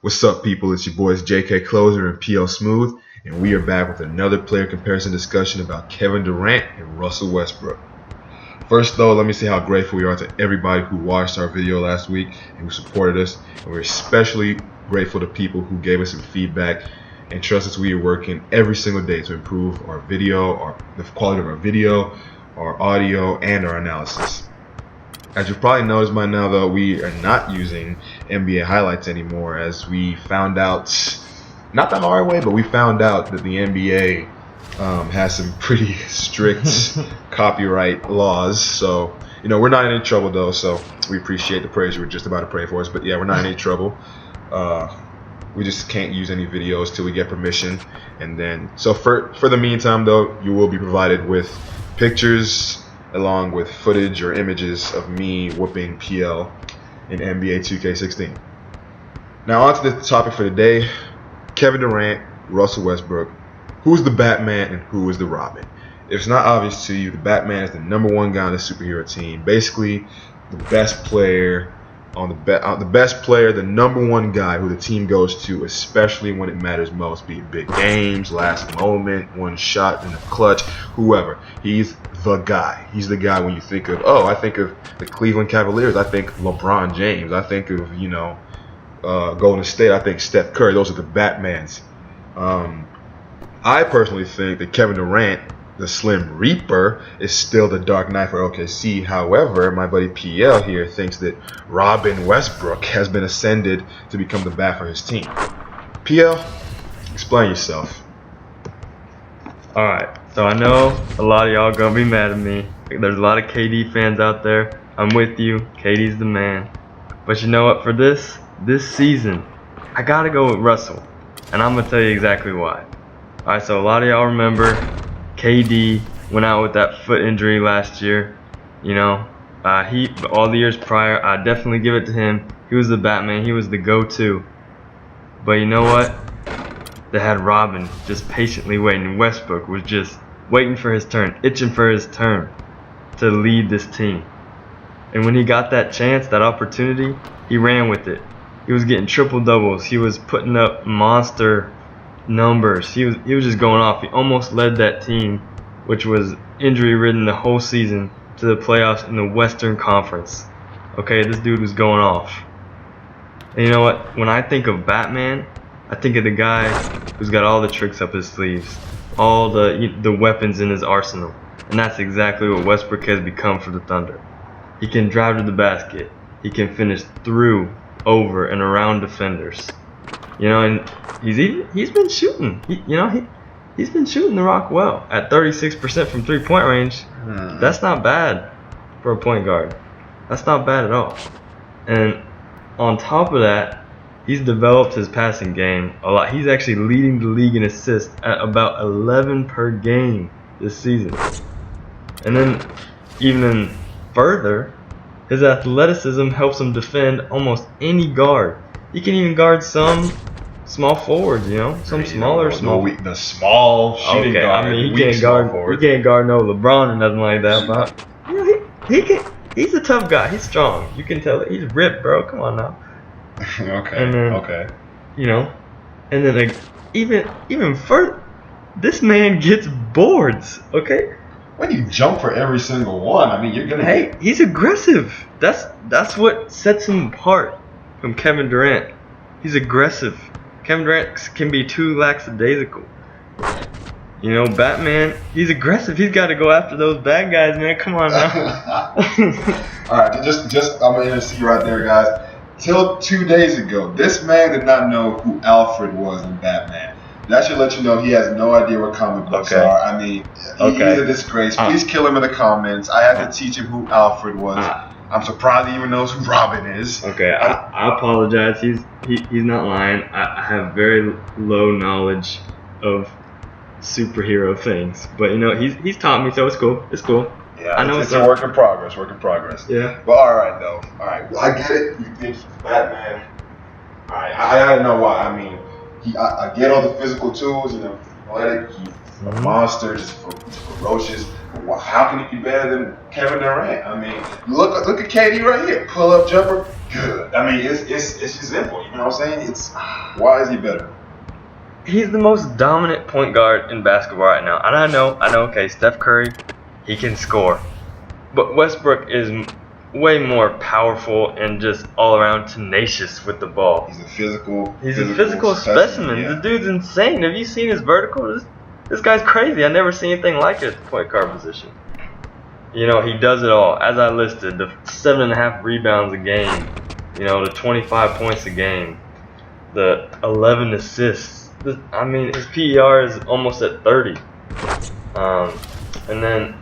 What's up, people? It's your boys JK Closer and PL Smooth, and we are back with another player comparison discussion about Kevin Durant and Russell Westbrook. First, though, let me say how grateful we are to everybody who watched our video last week and who supported us. And we're especially grateful to people who gave us some feedback and trust us. We are working every single day to improve our video, the quality of our video, our audio, and our analysis. As you've probably noticed by now, though, we are not using NBA highlights anymore, as we found out, not the hard way, but we found out that the NBA has some pretty strict copyright laws. So, we're not in any trouble, though, so we appreciate the praise you were just about to pray for us. But yeah, we're not in any trouble. We just can't use any videos till we get permission. And then, so for the meantime, though, you will be provided with pictures along with footage or images of me whooping PL in NBA 2K16. Now on to the topic for today: Kevin Durant, Russell Westbrook. Who's the Batman and who is the Robin? If it's not obvious to you, the Batman is the number one guy on the superhero team. Basically, the best player the number one guy who the team goes to, especially when it matters most, be it big games, last moment, one shot in the clutch, whoever. He's the guy. He's the guy when you think of, I think of the Cleveland Cavaliers, I think LeBron James, I think of, Golden State, I think Steph Curry. Those are the Batmans. I personally think that Kevin Durant, the Slim Reaper, is still the Dark Knight for OKC. However, my buddy PL here thinks that Robin Westbrook has been ascended to become the bat for his team. PL, explain yourself. Alright, so I know a lot of y'all gonna be mad at me. There's a lot of KD fans out there. I'm with you. KD's the man. But you know what? For this season, I gotta go with Russell. And I'm gonna tell you exactly why. Alright, so a lot of y'all remember KD went out with that foot injury last year. All the years prior, I definitely give it to him. He was the Batman. He was the go-to. But you know what? They had Robin just patiently waiting. Westbrook was just waiting for his turn, itching for his turn to lead this team. And when he got that chance, that opportunity, he ran with it. He was getting triple doubles. He was putting up monster numbers. He was just going off. He almost led that team, which was injury ridden the whole season, to the playoffs in the Western Conference. Okay, this dude was going off. And you know what? When I think of Batman, I think of the guy who's got all the tricks up his sleeves, all the weapons in his arsenal. And that's exactly what Westbrook has become for the Thunder. He can drive to the basket. He can finish through, over, and around defenders. And he's been shooting. He's been shooting the rock well at 36% from 3-point range. That's not bad for a point guard. That's not bad at all. And on top of that, he's developed his passing game a lot. He's actually leading the league in assists at about 11 per game this season. And then even further, his athleticism helps him defend almost any guard. He can even guard some small forwards, some smaller. The small shooting guard. I mean, he can't guard no LeBron or nothing like that. But he's a tough guy. He's strong. You can tell it. He's ripped, bro. Come on now. Okay. And then, okay. And then even further, this man gets boards. Okay. When you jump for every single one, I mean, you're gonna. Hey, he's aggressive. That's what sets him apart from Kevin Durant. He's aggressive. Kevin Durant can be too lackadaisical. Batman, he's aggressive. He's got to go after those bad guys, man. Come on now. All right, just I'm gonna see right there, guys. Till 2 days ago, this man did not know who Alfred was in Batman. That should let you know he has no idea what comic books are. I mean, he's a disgrace. Please kill him in the comments. I had to teach him who Alfred was. I'm surprised he even knows who Robin is. Okay, I apologize. He's not lying. I have very low knowledge of superhero things, but he's taught me, so it's cool. It's cool. Yeah, I know it's a work in progress. Yeah. But all right, though. All right, well, I get it. You think he's Batman. All right, I don't know why. I mean, I get all the physical tools. Athletic. He's a monster, just ferocious. How can he be better than Kevin Durant? I mean, look at KD right here. Pull up jumper, good. I mean, it's just simple. You know what I'm saying? Why is he better? He's the most dominant point guard in basketball right now. And I know, okay, Steph Curry, he can score. But Westbrook is way more powerful and just all around tenacious with the ball. He's a physical specimen. Yeah. The dude's insane. Have you seen his vertical? This guy's crazy. I never seen anything like it at the point guard position. You know, he does it all. As I listed, the 7.5 rebounds a game, you know, the 25 points a game, the 11 assists. I mean, his PER is almost at 30. And then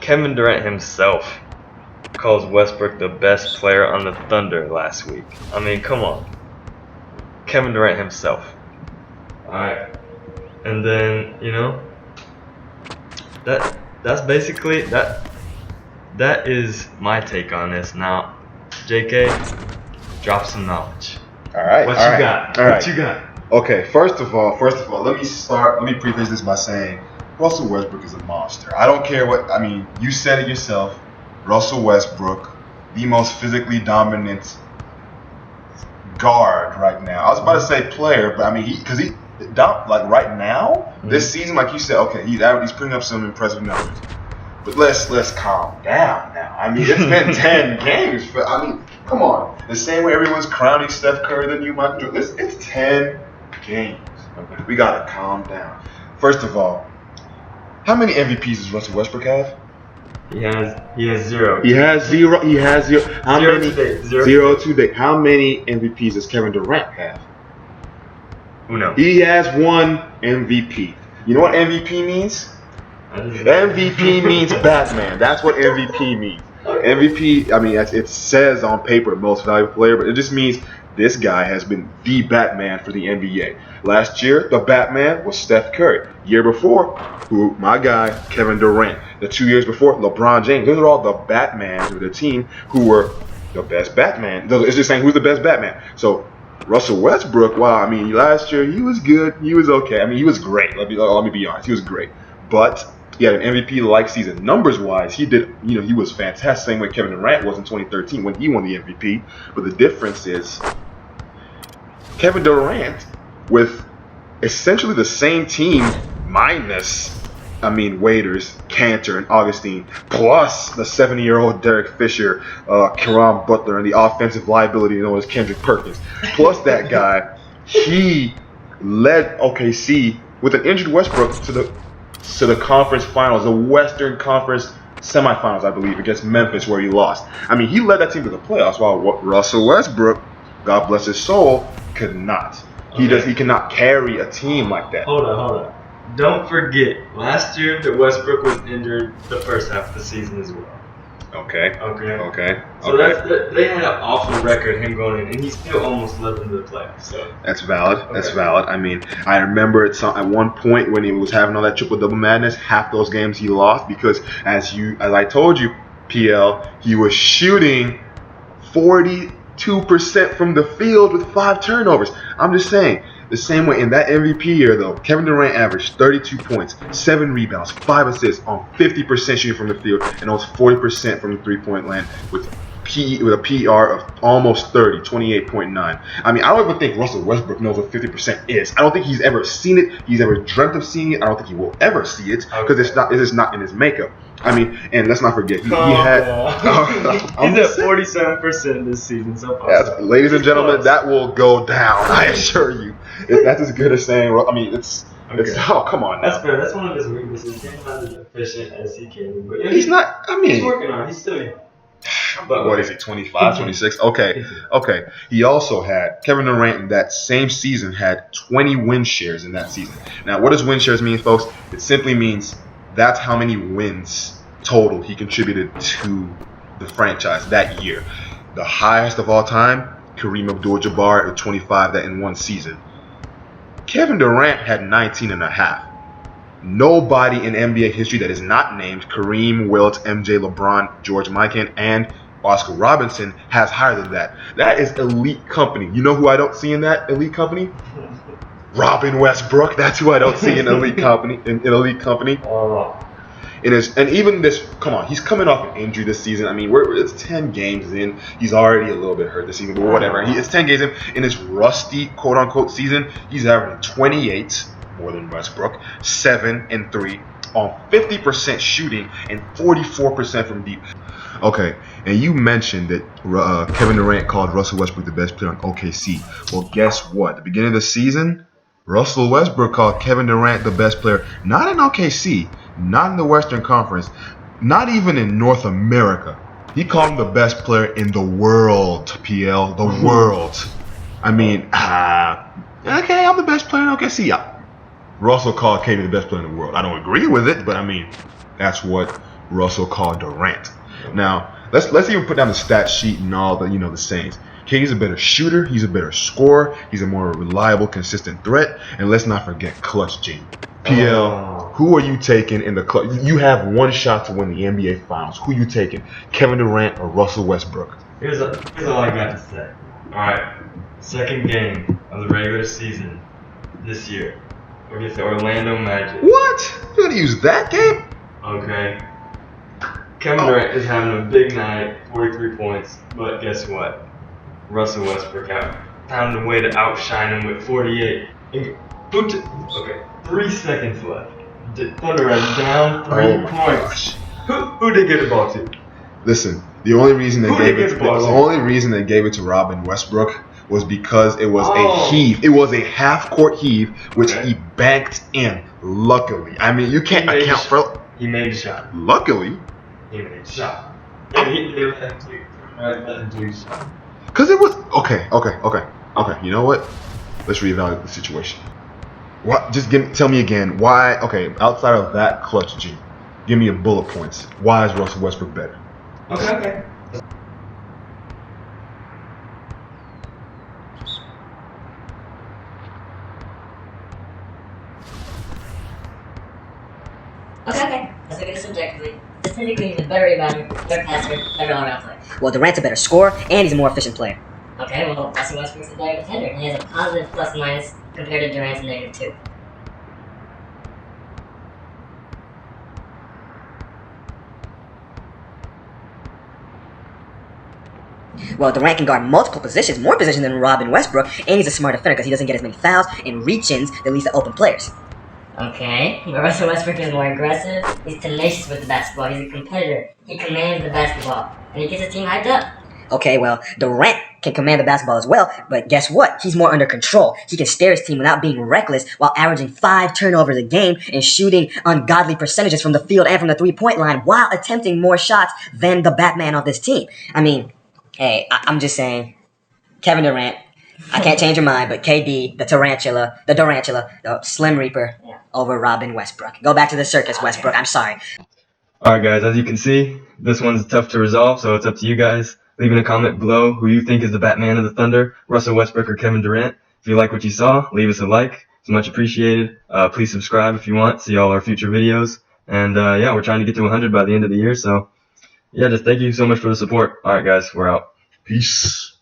Kevin Durant himself calls Westbrook the best player on the Thunder last week. I mean, come on. Kevin Durant himself. Alright. And then, you know, that's basically that is my take on this. Now, JK, drop some knowledge. Alright. What you got? What you got? Okay, first of all, let me preface this by saying Russell Westbrook is a monster. I don't care you said it yourself. Russell Westbrook, the most physically dominant guard right now. I was about to say player, but I mean, right now, this season, like you said, okay, he's putting up some impressive numbers. But let's calm down now. I mean, it's been 10 games. Come on. The same way everyone's crowning Steph Curry than you might do. It's 10 games. Okay. We gotta calm down. First of all, how many MVPs does Russell Westbrook have? He has zero. He has zero. How Zero many? today. Zero today. How many MVPs does Kevin Durant have? Uno. He has one MVP. You know what MVP means? MVP means Batman. That's what MVP means. MVP, I mean, it says on paper most valuable player, but it just means this guy has been the Batman for the NBA. Last year, the Batman was Steph Curry. Year before, my guy, Kevin Durant. The 2 years before, LeBron James. Those are all the Batmans of the team who were the best Batman. It's just saying who's the best Batman. So Russell Westbrook, wow, I mean, last year he was good. He was okay. I mean, he was great. Let me be honest. He was great. But he had an MVP-like season. Numbers-wise, he was fantastic. Same way Kevin Durant was in 2013 when he won the MVP. But the difference is Kevin Durant, with essentially the same team minus, Waiters, Cantor, and Augustine, plus the 70-year-old Derek Fisher, Caron Butler, and the offensive liability known as Kendrick Perkins. Plus that guy, he led OKC with an injured Westbrook to the conference finals, the Western Conference semifinals, I believe, against Memphis, where he lost. I mean, he led that team to the playoffs, while Russell Westbrook, God bless his soul, could not. He cannot carry a team like that. Hold on. Don't forget, last year that Westbrook was injured the first half of the season as well. Okay. So they had an awful record, him going in, and he still almost led them to the playoffs. So that's valid. Okay. That's valid. I mean, I remember at one point when he was having all that triple-double madness, half those games he lost because, as I told you, PL, he was shooting 42% from the field with 5 turnovers. I'm just saying. The same way in that MVP year, though, Kevin Durant averaged 32 points, 7 rebounds, 5 assists on 50% shooting from the field, and almost 40% from the three-point line with a PER of almost 30, 28.9. I mean, I don't even think Russell Westbrook knows what 50% is. I don't think he's ever seen it. He's ever dreamt of seeing it. I don't think he will ever see it because it's not in his makeup. I mean, and let's not forget, he had. He's at 47% this season so far. Yes, ladies and gentlemen, that will go down. I assure you. That's as good as saying. I mean, it's. Oh, come on now. That's fair. That's one of his weaknesses. He's not as efficient as he can. But he's not. I mean, he's working on it. He's still young. But what is he, 25, 26? Okay. He also had, Kevin Durant in that same season had 20 win shares in that season. Now, what does win shares mean, folks? It simply means that's how many wins total he contributed to the franchise that year. The highest of all time, Kareem Abdul-Jabbar at 25 that in one season. Kevin Durant had 19 and a half. Nobody in NBA history that is not named Kareem, Wilt, MJ, LeBron, George Mikan, and Oscar Robinson has higher than that. That is elite company. You know who I don't see in that elite company? Robin Westbrook. That's who I don't see in elite company. And even this, come on, he's coming off an injury this season. I mean, it's 10 games in. He's already a little bit hurt this season, but whatever. It's 10 games in his rusty, quote unquote, season. He's averaging 28, more than Westbrook, 7 and 3 on 50% shooting and 44% from deep. Okay, and you mentioned that Kevin Durant called Russell Westbrook the best player on OKC. Well, guess what? At the beginning of the season, Russell Westbrook called Kevin Durant the best player, not in OKC, not in the Western Conference, not even in North America. He called him the best player in the world, PL, the world. I mean, okay, I'm the best player in OKC. Yeah. Russell called KD the best player in the world. I don't agree with it, but I mean, that's what Russell called Durant. Now, let's even put down the stat sheet and all the the sayings. KD's a better shooter, he's a better scorer, he's a more reliable, consistent threat, and let's not forget clutch gene. PL, who are you taking in the clutch? You have one shot to win the NBA Finals. Who are you taking? Kevin Durant or Russell Westbrook? Here's all I got to say. Alright, second game of the regular season this year against the Orlando Magic. What? You're gonna use that game? Okay. Kevin Durant is having a big night, 43 points, but guess what? Russell Westbrook found a way to outshine him with 48. Okay, 3 seconds left. The Thunder are down 3 points. Who did they get the ball to? Listen, the only reason they gave it to Robin Westbrook was because it was a heave. It was a half-court heave, which he banked in. Luckily, I mean, you can't account for. He made the shot. Luckily, he made the shot. And he did that too. Let him do the shot. Because it was okay. You know what? Let's reevaluate the situation. What? Just tell me again why. Okay, outside of that clutch gene, give me a bullet points. Why is Russell Westbrook better? Okay. Okay. Let's look at this objectively. Statistically, he's a better rebounder, better passer, better all-around player. Well, Durant's a better scorer, and he's a more efficient player. Okay, well, Russell Westbrook's a better defender, and he has a positive plus-minus compared to Durant's -2. Well, Durant can guard multiple positions, more positions than Robin Westbrook, and he's a smart defender because he doesn't get as many fouls and reach-ins that leads to open players. Okay, but Russell Westbrook is more aggressive, he's tenacious with the basketball, he's a competitor, he commands the basketball, and he gets his team hyped up. Okay, well, Durant can command the basketball as well, but guess what? He's more under control. He can steer his team without being reckless while averaging 5 turnovers a game and shooting ungodly percentages from the field and from the three-point line while attempting more shots than the Batman of this team. I mean, hey, I'm just saying, Kevin Durant, I can't change your mind, but KD, the Durantula, the Slim Reaper, over Robin Westbrook. Go back to the circus, Westbrook. I'm sorry. Alright guys, as you can see, this one's tough to resolve, so it's up to you guys. Leave in a comment below who you think is the Batman of the Thunder, Russell Westbrook or Kevin Durant. If you like what you saw, leave us a like. It's much appreciated. Please subscribe if you want. See all our future videos. And yeah, we're trying to get to 100 by the end of the year, so yeah, just thank you so much for the support. Alright guys, we're out. Peace.